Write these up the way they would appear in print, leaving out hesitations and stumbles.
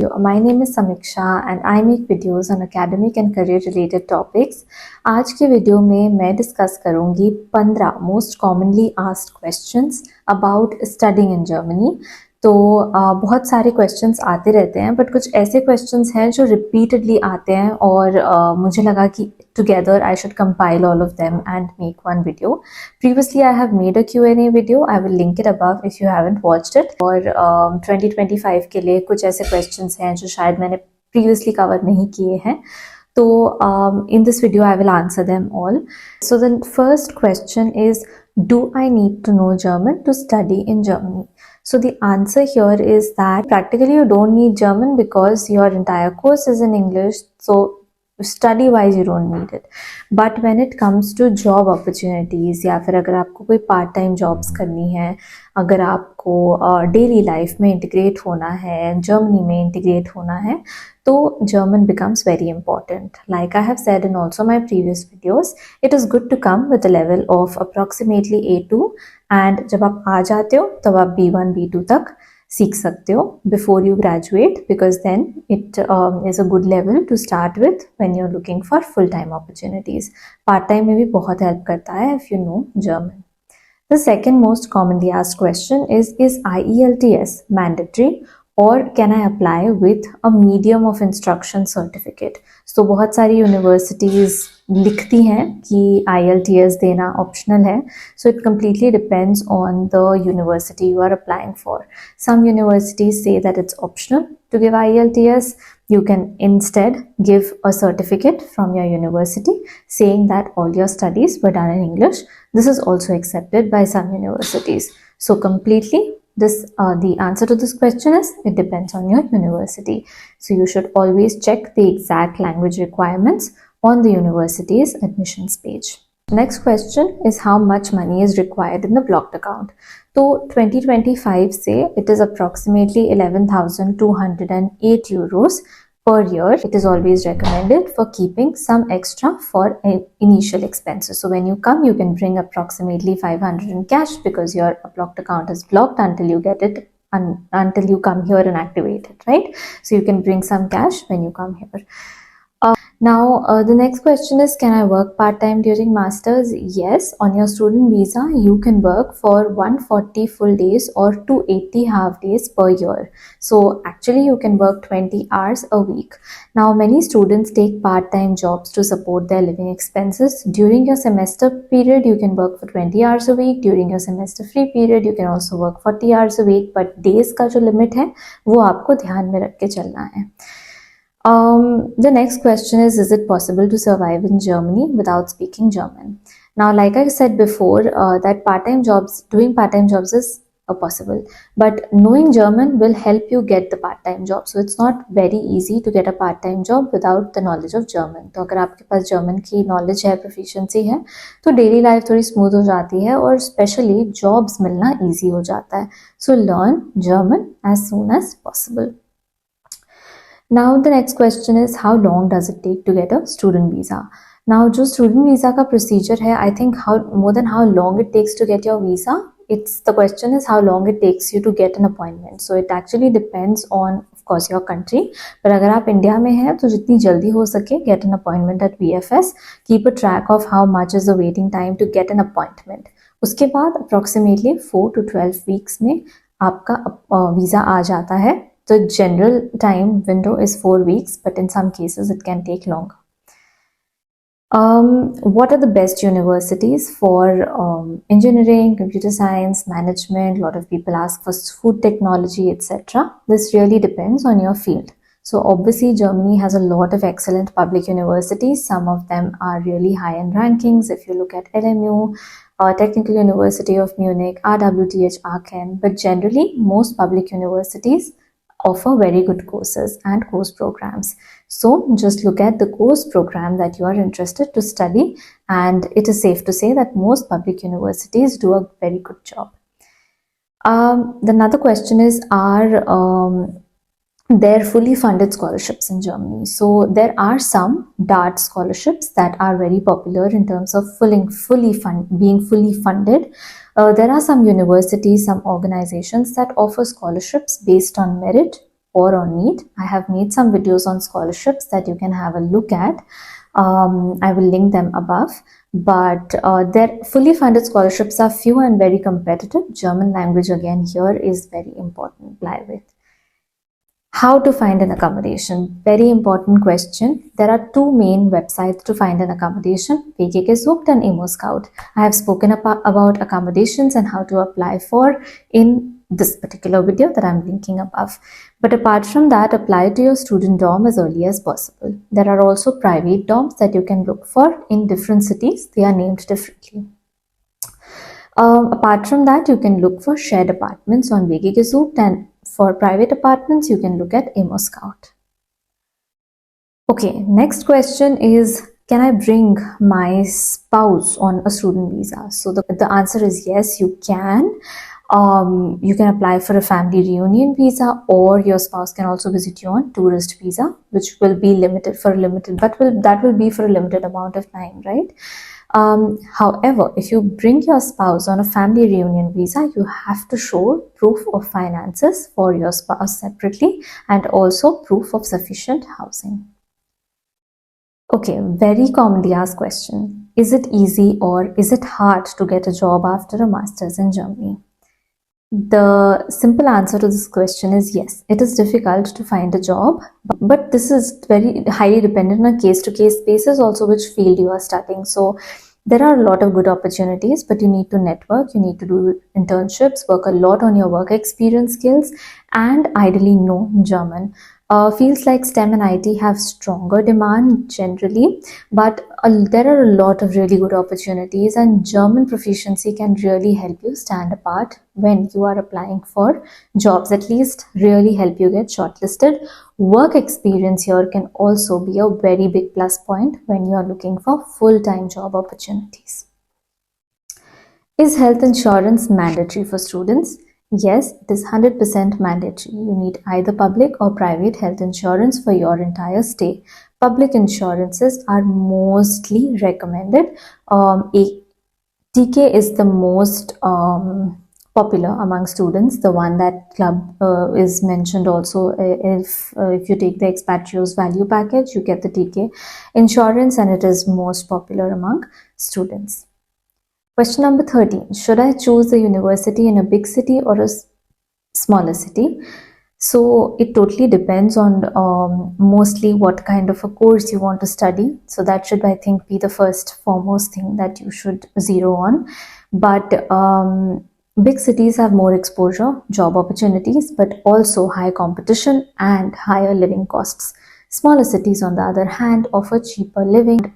My name is Samiksha and I make videos on academic and career related topics. आज के video में मैं discuss करूंगी 15 most commonly asked questions about studying in Germany. तो बहुत सारे क्वेश्चंस आते रहते हैं, बट कुछ ऐसे क्वेश्चंस हैं जो रिपीटेडली आते हैं और मुझे लगा कि together I should compile all of them and make one video. Previously I have made a Q&A video. I will link it above if you haven't watched it. और 2025 के लिए कुछ ऐसे क्वेश्चंस हैं जो शायद मैंने previously कवर नहीं किए हैं. So in this video I will answer them all. So the first question is, do I need to know German to study in Germany? So the answer here is that practically you don't need German because your entire course is in English. So study wise you don't need it. But when it comes to job opportunities या फिर अगर आपको कोई part time jobs करनी है, अगर आपको daily life में इंटीग्रेट होना है, जर्मनी में इंटीग्रेट होना है, तो German becomes very important. Like I have said in also my previous videos, it is good to come with a level of approximately A2 and जब आप आ जाते हो तब आप B1, B2 तक सीख सकते हो before you graduate, because then it is a good level to start with when you're looking for full-time opportunities. Part-time में भी बहुत help करता है if you know German. The second most commonly asked question is IELTS mandatory or can I apply with a medium of instruction certificate? So बहुत सारी universities लिखती हैं कि IELTS देना optional है. So it completely depends on the university you are applying for. Some universities say that it's optional to give IELTS. You can instead give a certificate from your university saying that all your studies were done in English. This is also accepted by some universities. So completely the answer to this question is it depends on your university. So you should always check the exact language requirements on the university's admissions page. Next question is how much money is required in the blocked account. So 2025 say it is approximately 11,208 euros per year. It is always recommended for keeping some extra for initial expenses. So when you come, you can bring approximately 500 in cash because your blocked account is blocked until you get it, until you come here and activate it, right? So you can bring some cash when you come here. Now the next question is, can I work part-time during masters? Yes, on your student visa you can work for 140 full days or 280 half days per year. So actually you can work 20 hours a week. Now many students take part-time jobs to support their living expenses. During your semester period you can work for 20 hours a week. During your semester free period you can also work 40 hours a week. But days का जो limit है वो आपको ध्यान में रख के चलना है. The next question is it possible to survive in Germany without speaking German? Now, like I said before, that doing part-time jobs is possible, but knowing German will help you get the part-time job. So it's not very easy to get a part-time job without the knowledge of German. तो अगर आपके पास German की knowledge है, proficiency है, तो daily life थोड़ी smooth हो जाती है और especially jobs मिलना easy हो जाता है. So learn German as soon as possible. Now the next question is, how long does it take to get a student visa? Now जो student visa का procedure है, I think more than how long it takes to get your visa, the question is how long it takes you to get an appointment. So it actually depends on of course your country. पर अगर आप India में हैं तो जितनी जल्दी हो सके get an appointment at VFS. Keep a track of how much is the waiting time to get an appointment. उसके बाद approximately 4 to 12 weeks में आपका visa आ जाता है. The general time window is 4 weeks, but in some cases it can take longer. What are the best universities for engineering, computer science, management? A lot of people ask for food technology, etc. This really depends on your field. So obviously Germany has a lot of excellent public universities. Some of them are really high in rankings. If you look at LMU, Technical University of Munich, RWTH, Aachen, but generally most public universities offer very good courses and course programs. So just look at the course program that you are interested to study, and it is safe to say that most public universities do a very good job. Another question is, are there fully funded scholarships in Germany? So there are some DART scholarships that are very popular in terms of being fully funded. There are some universities, some organizations that offer scholarships based on merit or on NEET. I have made some videos on scholarships that you can have a look at. I will link them above. But their fully funded scholarships are few and very competitive. German language again here is very important. Apply with. How to find an accommodation? Very important question. There are two main websites to find an accommodation, WG Gesucht and ImmoScout. I have spoken about accommodations and how to apply for in this particular video that I'm linking above. But apart from that, apply to your student dorm as early as possible. There are also private dorms that you can look for in different cities. They are named differently. Apart from that, you can look for shared apartments on WG Gesucht, and for private apartments, you can look at ImmoScout. Okay, next question is, can I bring my spouse on a student visa? So the answer is yes, you can. You can apply for a family reunion visa, or your spouse can also visit you on tourist visa, which will be limited for a limited, that will be for a limited amount of time, right? However, if you bring your spouse on a family reunion visa, you have to show proof of finances for your spouse separately and also proof of sufficient housing. Okay, very commonly asked question. Is it easy or is it hard to get a job after a master's in Germany? The simple answer to this question is yes. It is difficult to find a job, but this is very highly dependent on a case-to-case basis, also which field you are studying. So there are a lot of good opportunities, but you need to network, you need to do internships, work a lot on your work experience skills, and ideally know German. Fields like STEM and IT have stronger demand generally, but there are a lot of really good opportunities, and German proficiency can really help you stand apart when you are applying for jobs, at least really help you get shortlisted. Work experience here can also be a very big plus point when you are looking for full-time job opportunities. Is health insurance mandatory for students? Yes, it is 100% mandatory. You need either public or private health insurance for your entire stay. Public insurances are mostly recommended. TK is the most popular among students. The one that club is mentioned also. If you take the Expatrios value package, you get the TK insurance, and it is most popular among students. Question number 13. Should I choose the university in a big city or a smaller city? So it totally depends on mostly what kind of a course you want to study. So that should, I think, be the first foremost thing that you should zero on. But big cities have more exposure, job opportunities, but also high competition and higher living costs. Smaller cities, on the other hand, offer cheaper living,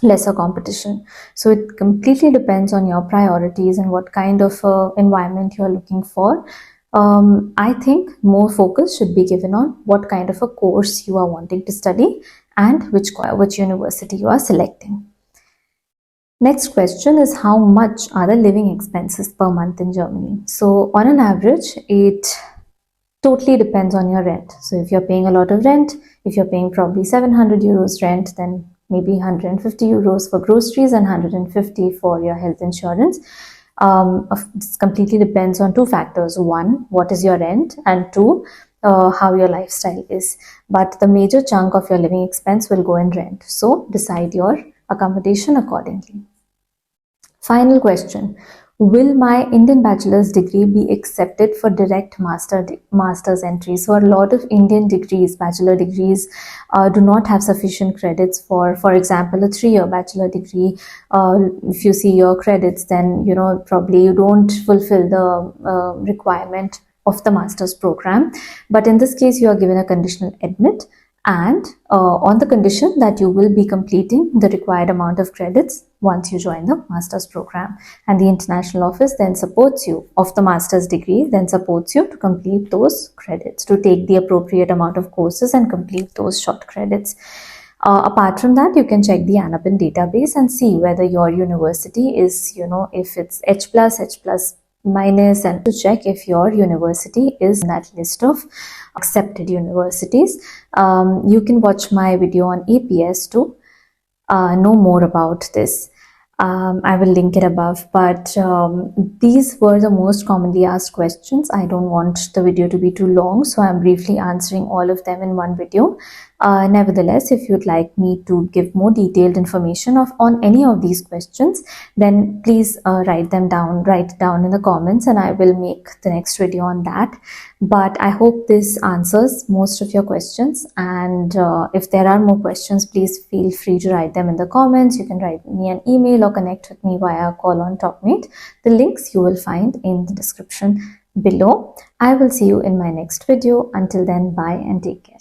lesser competition. So it completely depends on your priorities and what kind of environment you're looking for. I think more focus should be given on what kind of a course you are wanting to study and which university you are selecting. Next question is, how much are the living expenses per month in Germany? So on an average, it totally depends on your rent. So if you're paying a lot of rent, if you're paying probably 700 euros rent, then maybe 150 euros for groceries and 150 for your health insurance. This completely depends on two factors. One, what is your rent, and two, how your lifestyle is. But the major chunk of your living expense will go in rent. So decide your accommodation accordingly. Final question. Will my Indian bachelor's degree be accepted for direct master's entry? So a lot of Indian degrees, bachelor degrees, do not have sufficient credits for example, a 3-year bachelor degree. If you see your credits, then probably you don't fulfill the requirement of the master's program. But in this case, you are given a conditional admit, and on the condition that you will be completing the required amount of credits once you join the master's program, and the international office then supports you of the master's degree, then supports you to complete those credits, to take the appropriate amount of courses and complete those short credits. Apart from that, you can check the ANAPIN database and see whether your university is, if it's H+, minus, and to check if your university is in that list of accepted universities. You can watch my video on APS to know more about this. I will link it above, but these were the most commonly asked questions. I don't want the video to be too long, so I'm briefly answering all of them in one video. Nevertheless, if you'd like me to give more detailed information on any of these questions, then please write it down in the comments, and I will make the next video on that. But I hope this answers most of your questions, and if there are more questions, please feel free to write them in the comments. You can write me an email or connect with me via call on TalkMate. The links you will find in the description below. I will see you in my next video. Until then, bye and take care.